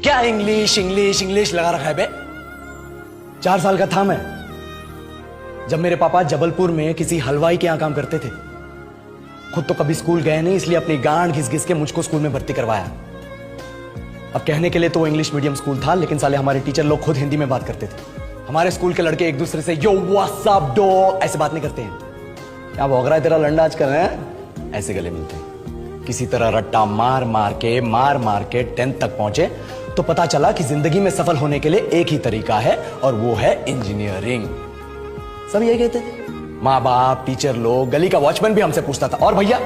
क्या English English English लगा रखा है बे? 4 साल का था मैं जब मेरे पापा जबलपुर में किसी हलवाई के यहां काम करते थे। खुद तो कभी स्कूल गए नहीं, इसलिए अपनी गांड घिस घिस के मुझको स्कूल में भर्ती करवाया। अब कहने के लिए तो इंग्लिश मीडियम स्कूल था, लेकिन साले हमारे टीचर लोग खुद हिंदी में बात करते थे। हमारे स्कूल के लड़के एक दूसरे से यो व्हाट्स अप डो ऐसे बात नहीं करते हैं। क्या भौंक रहा है तेरा लंडा आजकल है? ऐसे गले मिलते हैं। किसी तरह रट्टा मार मार के 10th तक पहुंचे तो पता चला कि जिंदगी में सफल होने के लिए एक ही तरीका है और वो है इंजीनियरिंग। सब यही कहते थे। माँ बाप, टीचर लोग, गली का वॉचमैन भी हमसे पूछता था, और भैया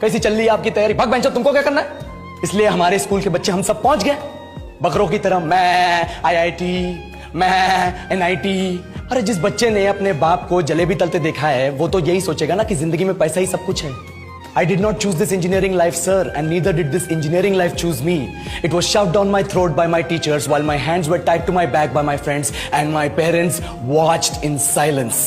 कैसी चल रही है आपकी तैयारी? भाग बेंचो, तुमको क्या करना है? इसलिए हमारे स्कूल के बच्चे हम सब पहुंच गए बकरों की तरह। मैं IIT, मैं NIT। अरे जिस बच्चे ने अपने बाप को जलेबी तलते देखा है वो तो यही सोचेगा ना कि जिंदगी में पैसा ही सब कुछ है। I did not choose this engineering life, sir, and neither did this engineering life choose me. It was shoved down my throat by my teachers while my hands were tied to my back by my friends and my parents watched in silence.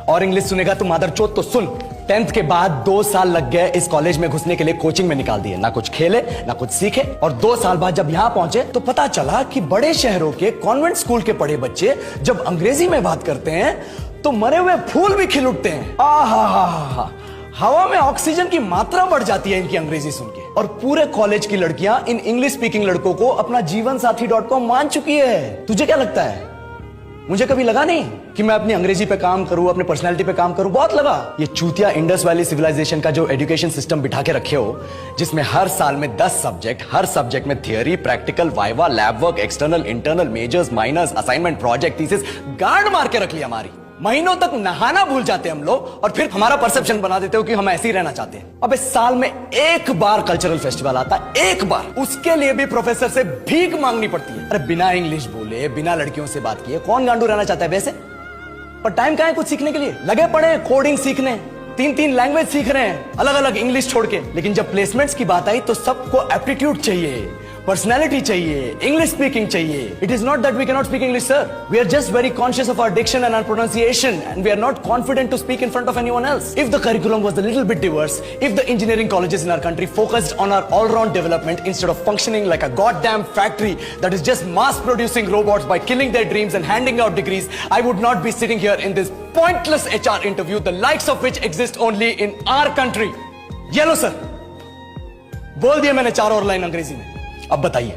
और English सुनेगा तो मादरचोद तो सुन। 10th के बाद 2 साल लग गए इस कॉलेज में घुसने के लिए, कोचिंग में निकाल दिए। ना कुछ खेले ना कुछ सीखे, और 2 साल बाद जब यहां पहुंचे तो पता चला कि बड़े शहरों के कॉन्वेंट स्कूल के पढ़े बच्चे जब अंग्रेजी में बात करते हैं तो मरे हुए फूल भी खिल उठते हैं। आहा, हवा में ऑक्सीजन की मात्रा बढ़ जाती है इनकी अंग्रेजी सुन के। और पूरे कॉलेज की लड़कियां इन इंग्लिश स्पीकिंग लड़कों को अपना जीवन साथी.com मान चुकी है। तुझे क्या लगता है? मुझे कभी लगा नहीं कि मैं अपनी अंग्रेजी पे काम करूं, अपनी पर्सनालिटी पे काम करूं। बहुत लगा। ये चूतिया इंडस वैली सिविलाइजेशन का जो एजुकेशन सिस्टम बिठा के रखे हो, जिसमें हर साल में 10 सब्जेक्ट, हर सब्जेक्ट में theory, practical, viva, lab work, external, internal, majors, minors, assignment, project, thesis, गांड मार के रख लिया हमारी। महीनों तक नहाना भूल जाते हम लोग और फिर हमारा परसेप्शन बना देते हो कि हम ऐसे ही रहना चाहते हैं। अब इस साल में एक बार कल्चरल फेस्टिवल आता है, एक बार, उसके लिए भी प्रोफेसर से भीख मांगनी पड़ती है। अरे बिना इंग्लिश बोले, बिना लड़कियों से बात किए कौन गांडू रहना चाहता है वैसे? पर टाइम कहां है कुछ सीखने के लिए? लगे पड़े कोडिंग सीखने, 3 लैंग्वेज सीख रहे हैं अलग अलग इंग्लिश छोड़ के। लेकिन जब प्लेसमेंट्स की बात आई तो सबको एप्टीट्यूड चाहिए, पर्सनैलिटी चाहिए, इंग्लिश स्पीकिंग चाहिए। It is not that we can not speak English, sir. We are just very conscious of our diction and our pronunciation and we are not confident to speak in front of anyone else. If the curriculum was a little bit diverse, if the engineering colleges in our country focused on our all-round development instead of functioning like a goddamn factory that is just mass producing robots by killing their dreams and handing out degrees, I would not be sitting here in this pointless HR interview, the likes of which exist only in our country. ये लो sir, बोल दिया मैंने 4 और line अंग्रेजी में। अब बताइए,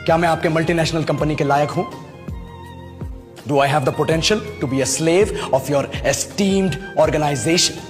क्या मैं आपके मल्टीनेशनल कंपनी के लायक हूं? Do I have the potential to be a slave of your esteemed organization?